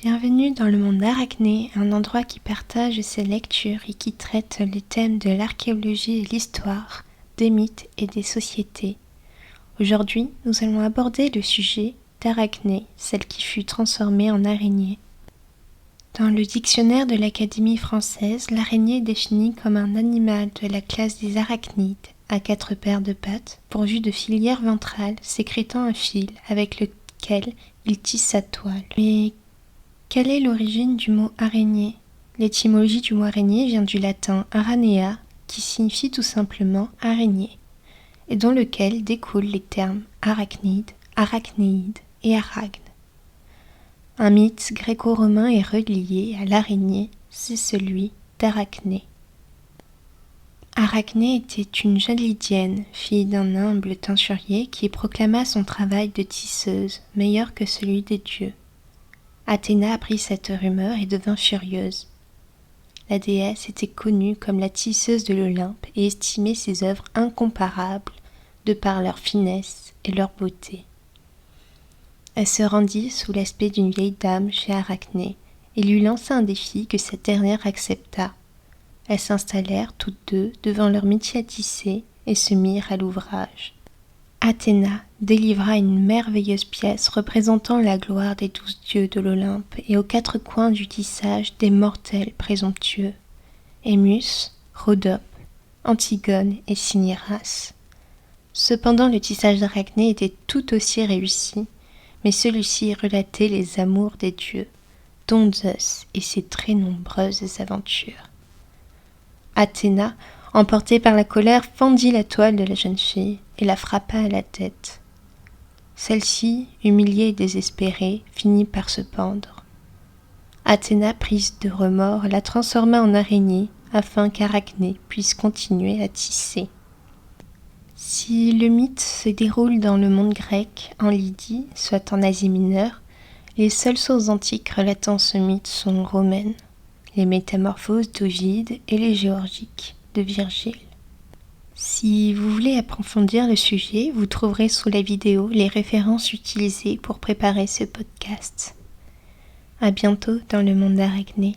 Bienvenue dans le monde d'Arachné, un endroit qui partage ses lectures et qui traite les thèmes de l'archéologie et l'histoire, des mythes et des sociétés. Aujourd'hui, nous allons aborder le sujet d'Arachné, celle qui fut transformée en araignée. Dans le dictionnaire de l'Académie française, l'araignée est définie comme un animal de la classe des arachnides, à 4 paires de pattes, pourvu de filières ventrales, sécrétant un fil avec lequel il tisse sa toile. Mais quelle est l'origine du mot araignée ? L'étymologie du mot araignée vient du latin aranea, qui signifie tout simplement araignée, et dont lequel découlent les termes arachnide, arachnéide et arachne. Un mythe gréco-romain est relié à l'araignée, c'est celui d'Arachné. Arachné était une jeune Lydienne, fille d'un humble teinturier qui proclama son travail de tisseuse meilleur que celui des dieux. Athéna apprit cette rumeur et devint furieuse. La déesse était connue comme la tisseuse de l'Olympe et estimait ses œuvres incomparables de par leur finesse et leur beauté. Elle se rendit sous l'aspect d'une vieille dame chez Arachné et lui lança un défi que cette dernière accepta. Elles s'installèrent toutes deux devant leur métier à tisser et se mirent à l'ouvrage. Athéna délivra une merveilleuse pièce représentant la gloire des 12 dieux de l'Olympe et aux 4 coins du tissage des mortels présomptueux, Émus, Rhodope, Antigone et Cinyras. Cependant le tissage d'Arachné était tout aussi réussi, mais celui-ci relatait les amours des dieux, dont Zeus et ses très nombreuses aventures. Athéna, emportée par la colère, fendit la toile de la jeune fille et la frappa à la tête. Celle-ci, humiliée et désespérée, finit par se pendre. Athéna, prise de remords, la transforma en araignée afin qu'Arachné puisse continuer à tisser. Si le mythe se déroule dans le monde grec, en Lydie, soit en Asie mineure, les seules sources antiques relatant ce mythe sont romaines, les Métamorphoses d'Ovide et les Géorgiques de Virgile. Si vous voulez approfondir le sujet, vous trouverez sous la vidéo les références utilisées pour préparer ce podcast. À bientôt dans le monde d'Arachné.